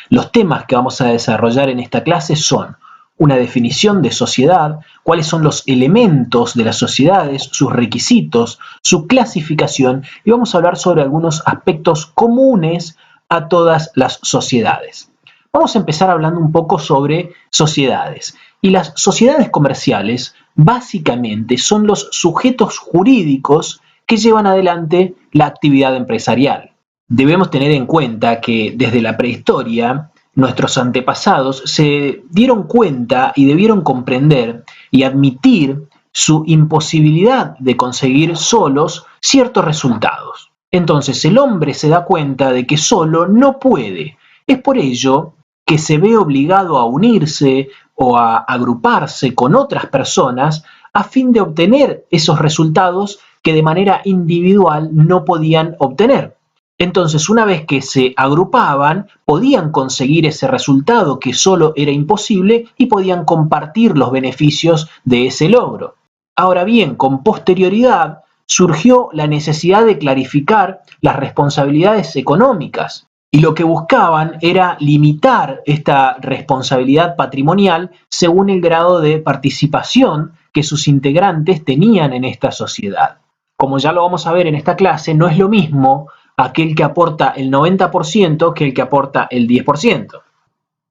Los temas que vamos a desarrollar en esta clase son una definición de sociedad, cuáles son los elementos de las sociedades, sus requisitos, su clasificación, y vamos a hablar sobre algunos aspectos comunes a todas las sociedades. Vamos a empezar hablando un poco sobre sociedades. Y las sociedades comerciales básicamente son los sujetos jurídicos que llevan adelante la actividad empresarial. Debemos tener en cuenta que desde la prehistoria nuestros antepasados se dieron cuenta y debieron comprender y admitir su imposibilidad de conseguir solos ciertos resultados. Entonces el hombre se da cuenta de que solo no puede. Es por ello que se ve obligado a unirse o a agruparse con otras personas a fin de obtener esos resultados que de manera individual no podían obtener. Entonces, una vez que se agrupaban, podían conseguir ese resultado que solo era imposible y podían compartir los beneficios de ese logro. Ahora bien, con posterioridad surgió la necesidad de clarificar las responsabilidades económicas y lo que buscaban era limitar esta responsabilidad patrimonial según el grado de participación que sus integrantes tenían en esta sociedad. Como ya lo vamos a ver en esta clase, no es lo mismo aquel que aporta el 90% que el que aporta el 10%.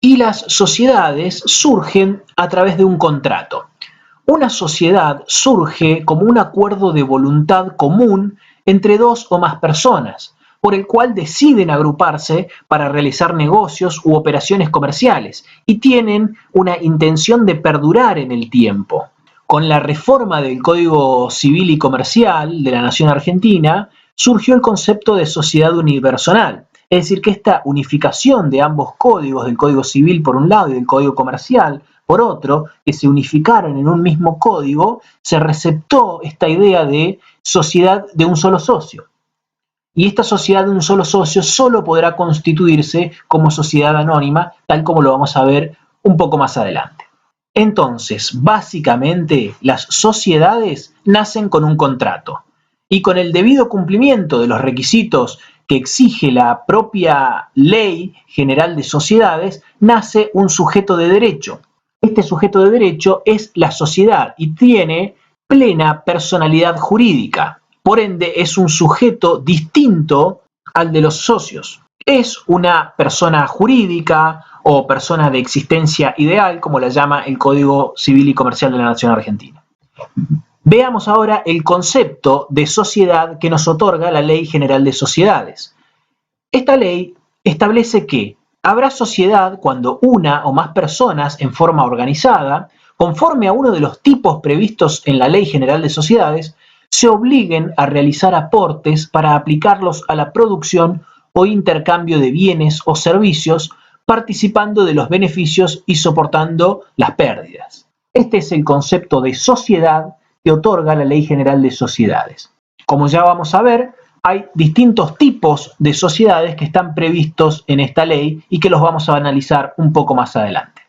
Y las sociedades surgen a través de un contrato. Una sociedad surge como un acuerdo de voluntad común entre dos o más personas, por el cual deciden agruparse para realizar negocios u operaciones comerciales y tienen una intención de perdurar en el tiempo. Con la reforma del Código Civil y Comercial de la Nación Argentina, surgió el concepto de sociedad unipersonal, es decir, que esta unificación de ambos códigos, del Código Civil por un lado y del Código Comercial por otro, que se unificaron en un mismo código, se receptó esta idea de sociedad de un solo socio. Y esta sociedad de un solo socio solo podrá constituirse como sociedad anónima, tal como lo vamos a ver un poco más adelante. Entonces, básicamente, las sociedades nacen con un contrato. Y con el debido cumplimiento de los requisitos que exige la propia Ley General de Sociedades, nace un sujeto de derecho. Este sujeto de derecho es la sociedad y tiene plena personalidad jurídica. Por ende, es un sujeto distinto al de los socios. Es una persona jurídica o persona de existencia ideal, como la llama el Código Civil y Comercial de la Nación Argentina. Veamos ahora el concepto de sociedad que nos otorga la Ley General de Sociedades. Esta ley establece que habrá sociedad cuando una o más personas en forma organizada, conforme a uno de los tipos previstos en la Ley General de Sociedades, se obliguen a realizar aportes para aplicarlos a la producción o intercambio de bienes o servicios, participando de los beneficios y soportando las pérdidas. Este es el concepto de sociedad que otorga la Ley General de Sociedades. Como ya vamos a ver, hay distintos tipos de sociedades que están previstos en esta ley y que los vamos a analizar un poco más adelante.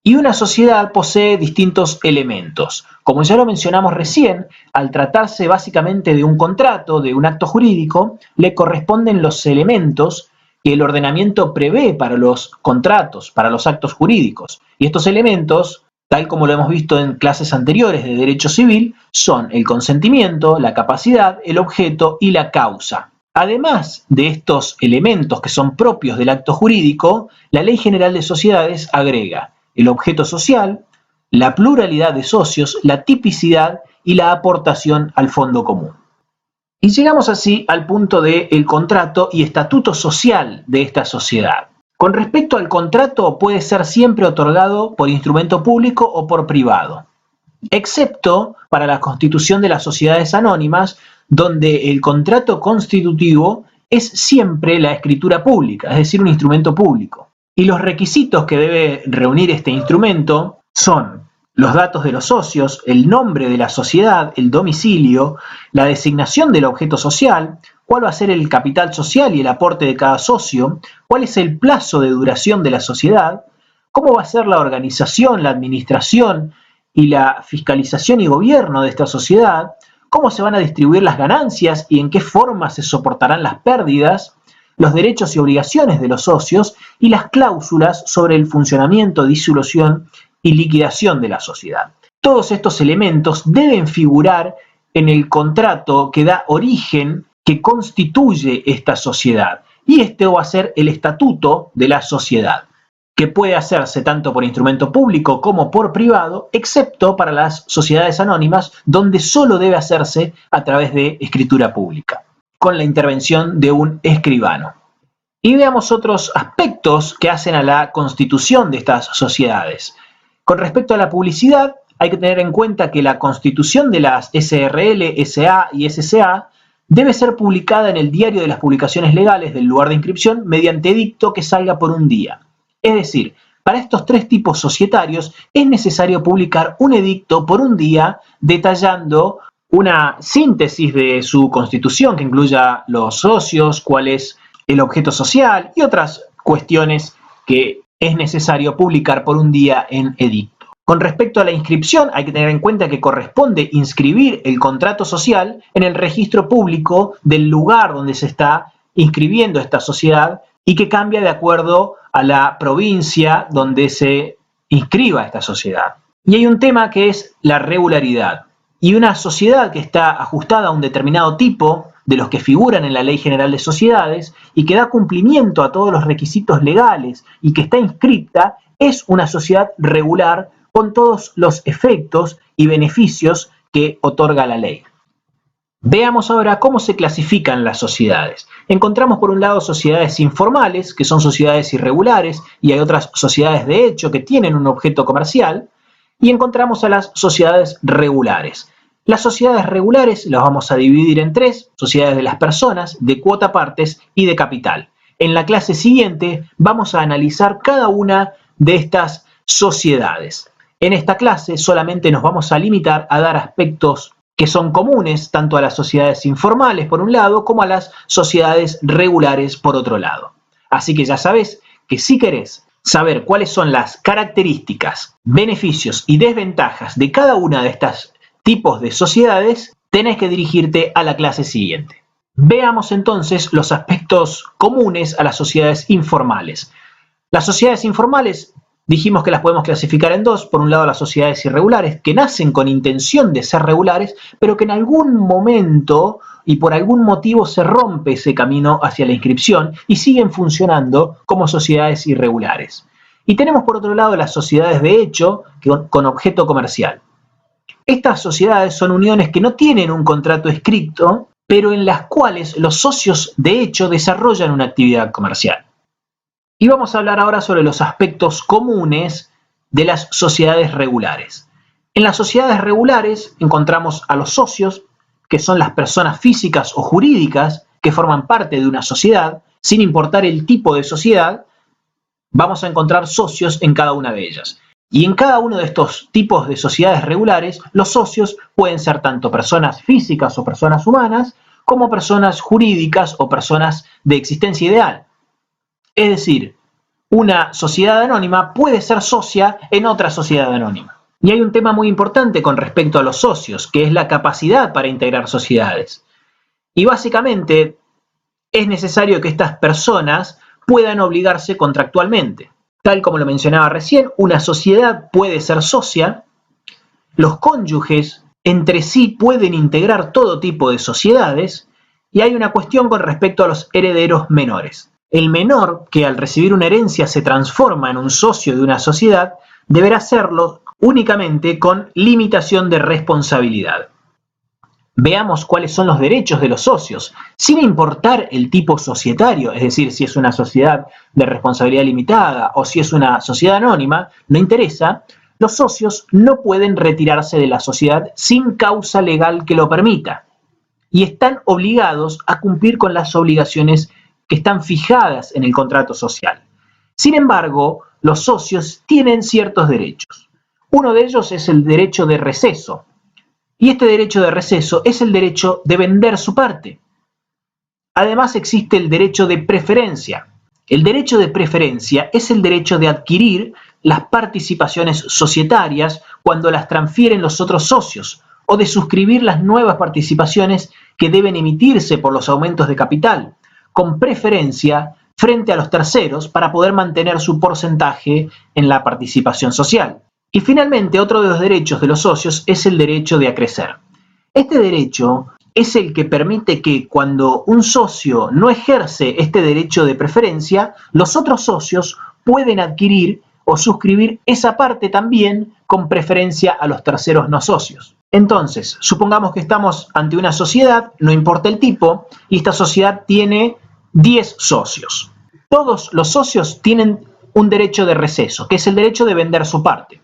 Y una sociedad posee distintos elementos. Como ya lo mencionamos recién, al tratarse básicamente de un contrato, de un acto jurídico, le corresponden los elementos que el ordenamiento prevé para los contratos, para los actos jurídicos. Y estos elementos, tal como lo hemos visto en clases anteriores de Derecho Civil, son el consentimiento, la capacidad, el objeto y la causa. Además de estos elementos que son propios del acto jurídico, la Ley General de Sociedades agrega el objeto social, la pluralidad de socios, la tipicidad y la aportación al fondo común. Y llegamos así al punto del contrato y estatuto social de esta sociedad. Con respecto al contrato, puede ser siempre otorgado por instrumento público o por privado, excepto para la constitución de las sociedades anónimas, donde el contrato constitutivo es siempre la escritura pública, es decir, un instrumento público. Y los requisitos que debe reunir este instrumento son los datos de los socios, el nombre de la sociedad, el domicilio, la designación del objeto social, cuál va a ser el capital social y el aporte de cada socio, cuál es el plazo de duración de la sociedad, cómo va a ser la organización, la administración y la fiscalización y gobierno de esta sociedad, cómo se van a distribuir las ganancias y en qué forma se soportarán las pérdidas, los derechos y obligaciones de los socios y las cláusulas sobre el funcionamiento, disolución y liquidación de la sociedad. Todos estos elementos deben figurar en el contrato que da origen, que constituye esta sociedad. Y este va a ser el estatuto de la sociedad, que puede hacerse tanto por instrumento público como por privado, excepto para las sociedades anónimas, donde solo debe hacerse a través de escritura pública, con la intervención de un escribano. Y veamos otros aspectos que hacen a la constitución de estas sociedades. Con respecto a la publicidad, hay que tener en cuenta que la constitución de las SRL, SA y SCA debe ser publicada en el diario de las publicaciones legales del lugar de inscripción mediante edicto que salga por un día. Es decir, para estos tres tipos societarios es necesario publicar un edicto por un día detallando una síntesis de su constitución que incluya los socios, cuál es el objeto social y otras cuestiones que es necesario publicar por un día en edicto. Con respecto a la inscripción, hay que tener en cuenta que corresponde inscribir el contrato social en el registro público del lugar donde se está inscribiendo esta sociedad y que cambia de acuerdo a la provincia donde se inscriba esta sociedad. Y hay un tema que es la regularidad. Y una sociedad que está ajustada a un determinado tipo de los que figuran en la Ley General de Sociedades y que da cumplimiento a todos los requisitos legales y que está inscripta, es una sociedad regular con todos los efectos y beneficios que otorga la ley. Veamos ahora cómo se clasifican las sociedades. Encontramos por un lado sociedades informales, que son sociedades irregulares, y hay otras sociedades de hecho que tienen un objeto comercial, y encontramos a las sociedades regulares. Las sociedades regulares las vamos a dividir en tres: sociedades de las personas, de cuota partes y de capital. En la clase siguiente vamos a analizar cada una de estas sociedades. En esta clase solamente nos vamos a limitar a dar aspectos que son comunes tanto a las sociedades informales por un lado como a las sociedades regulares por otro lado. Así que ya sabes que si querés saber cuáles son las características, beneficios y desventajas de cada una de estos tipos de sociedades, tenés que dirigirte a la clase siguiente. Veamos entonces los aspectos comunes a las sociedades informales. Las sociedades informales dijimos que las podemos clasificar en dos. Por un lado, las sociedades irregulares, que nacen con intención de ser regulares, pero que en algún momento y por algún motivo se rompe ese camino hacia la inscripción y siguen funcionando como sociedades irregulares. Y tenemos por otro lado las sociedades de hecho con objeto comercial. Estas sociedades son uniones que no tienen un contrato escrito, pero en las cuales los socios de hecho desarrollan una actividad comercial. Y vamos a hablar ahora sobre los aspectos comunes de las sociedades regulares. En las sociedades regulares encontramos a los socios, que son las personas físicas o jurídicas que forman parte de una sociedad. Sin importar el tipo de sociedad, vamos a encontrar socios en cada una de ellas. Y en cada uno de estos tipos de sociedades regulares, los socios pueden ser tanto personas físicas o personas humanas, como personas jurídicas o personas de existencia ideal. Es decir, una sociedad anónima puede ser socia en otra sociedad anónima. Y hay un tema muy importante con respecto a los socios, que es la capacidad para integrar sociedades. Y básicamente es necesario que estas personas puedan obligarse contractualmente. Tal como lo mencionaba recién, una sociedad puede ser socia, los cónyuges entre sí pueden integrar todo tipo de sociedades, y hay una cuestión con respecto a los herederos menores. El menor, que al recibir una herencia se transforma en un socio de una sociedad, deberá hacerlo únicamente con limitación de responsabilidad. Veamos cuáles son los derechos de los socios. Sin importar el tipo societario, es decir, si es una sociedad de responsabilidad limitada o si es una sociedad anónima, no interesa, los socios no pueden retirarse de la sociedad sin causa legal que lo permita y están obligados a cumplir con las obligaciones que están fijadas en el contrato social. Sin embargo, los socios tienen ciertos derechos. Uno de ellos es el derecho de receso. Y este derecho de receso es el derecho de vender su parte. Además existe el derecho de preferencia. El derecho de preferencia es el derecho de adquirir las participaciones societarias cuando las transfieren los otros socios o o de suscribir las nuevas participaciones que deben emitirse por los aumentos de capital, con preferencia frente a los terceros para poder mantener su porcentaje en la participación social. Y finalmente, otro de los derechos de los socios es el derecho de acrecer. Este derecho es el que permite que cuando un socio no ejerce este derecho de preferencia, los otros socios pueden adquirir o suscribir esa parte también con preferencia a los terceros no socios. Entonces, supongamos que estamos ante una sociedad, no importa el tipo, y esta sociedad tiene 10 socios. Todos los socios tienen un derecho de receso, que es el derecho de vender su parte.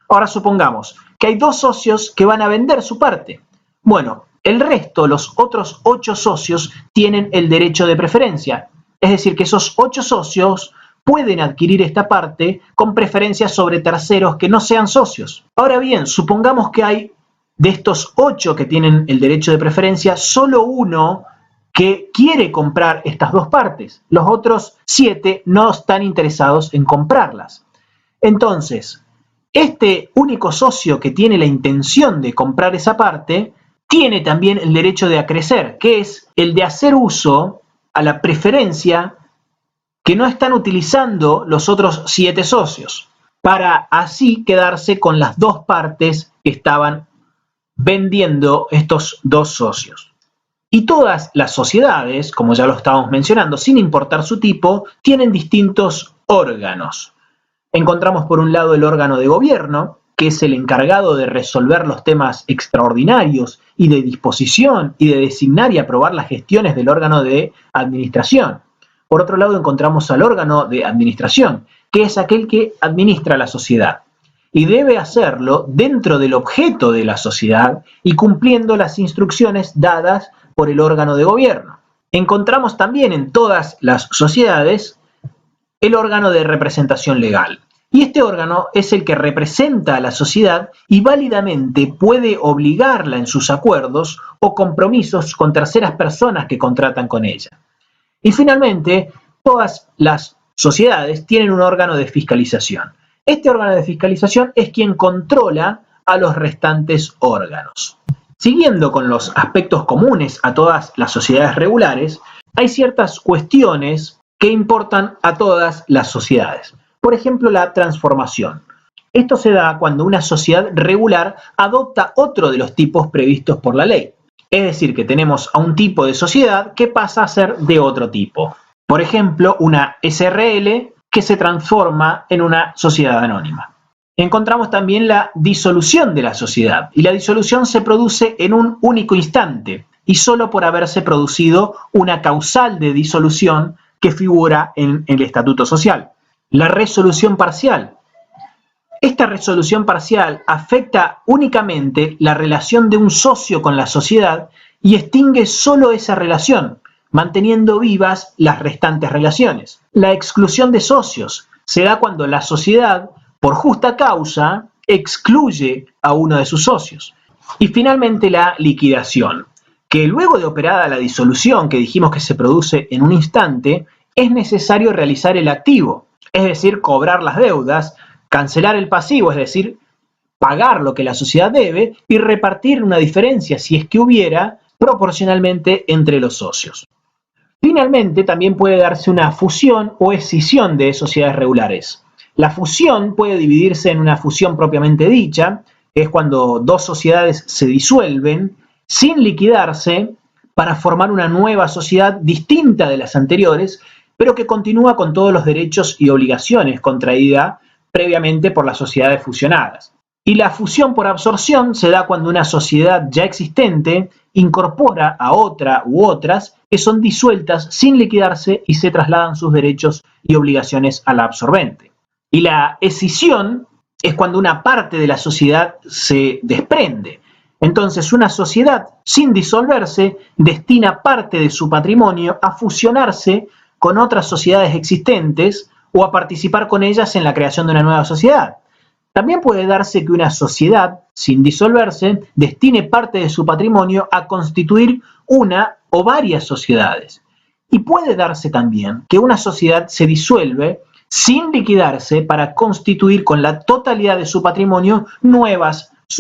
Ahora supongamos que hay 2 socios que van a vender su parte. Bueno, el resto, los otros 8 socios, tienen el derecho de preferencia. Es decir, que esos 8 socios pueden adquirir esta parte con preferencia sobre terceros que no sean socios. Ahora bien, supongamos que hay de estos 8 que tienen el derecho de preferencia, solo uno que quiere comprar estas 2 partes. Los otros 7 no están interesados en comprarlas. Entonces, este único socio que tiene la intención de comprar esa parte tiene también el derecho de acrecer, que es el de hacer uso a la preferencia que no están utilizando los otros 7 socios, para así quedarse con las 2 partes que estaban vendiendo estos 2 socios. Y todas las sociedades, como ya lo estábamos mencionando, sin importar su tipo, tienen distintos órganos. Encontramos por un lado el órgano de gobierno, que es el encargado de resolver los temas extraordinarios y de disposición y de designar y aprobar las gestiones del órgano de administración. Por otro lado encontramos al órgano de administración, que es aquel que administra la sociedad y debe hacerlo dentro del objeto de la sociedad y cumpliendo las instrucciones dadas por el órgano de gobierno. Encontramos también en todas las sociedades el órgano de representación legal. Y este órgano es el que representa a la sociedad y válidamente puede obligarla en sus acuerdos o compromisos con terceras personas que contratan con ella. Y finalmente, todas las sociedades tienen un órgano de fiscalización. Este órgano de fiscalización es quien controla a los restantes órganos. Siguiendo con los aspectos comunes a todas las sociedades regulares, hay ciertas cuestiones que importan a todas las sociedades. Por ejemplo, la transformación. Esto se da cuando una sociedad regular adopta otro de los tipos previstos por la ley. Es decir, que tenemos a un tipo de sociedad que pasa a ser de otro tipo. Por ejemplo, una SRL que se transforma en una sociedad anónima. Encontramos también la disolución de la sociedad. Y la disolución se produce en un único instante y solo por haberse producido una causal de disolución que figura en el estatuto social. La resolución parcial. Esta resolución parcial afecta únicamente la relación de un socio con la sociedad y extingue solo esa relación, manteniendo vivas las restantes relaciones. La exclusión de socios se da cuando la sociedad, por justa causa, excluye a uno de sus socios. Y finalmente la liquidación, que luego de operada la disolución que dijimos que se produce en un instante, es necesario realizar el activo, es decir, cobrar las deudas, cancelar el pasivo, es decir, pagar lo que la sociedad debe y repartir una diferencia, si es que hubiera, proporcionalmente entre los socios. Finalmente, también puede darse una fusión o escisión de sociedades regulares. La fusión puede dividirse en una fusión propiamente dicha, que es cuando 2 sociedades se disuelven sin liquidarse para formar una nueva sociedad distinta de las anteriores, pero que continúa con todos los derechos y obligaciones contraída previamente por las sociedades fusionadas. Y la fusión por absorción se da cuando una sociedad ya existente incorpora a otra u otras que son disueltas sin liquidarse y se trasladan sus derechos y obligaciones a la absorbente. Y la escisión es cuando una parte de la sociedad se desprende. Entonces, una sociedad sin disolverse destina parte de su patrimonio a fusionarse con otras sociedades existentes o a participar con ellas en la creación de una nueva sociedad. También puede darse que una sociedad, sin disolverse, destine parte de su patrimonio a constituir una o varias sociedades. Y puede darse también que una sociedad se disuelve sin liquidarse para constituir con la totalidad de su patrimonio nuevas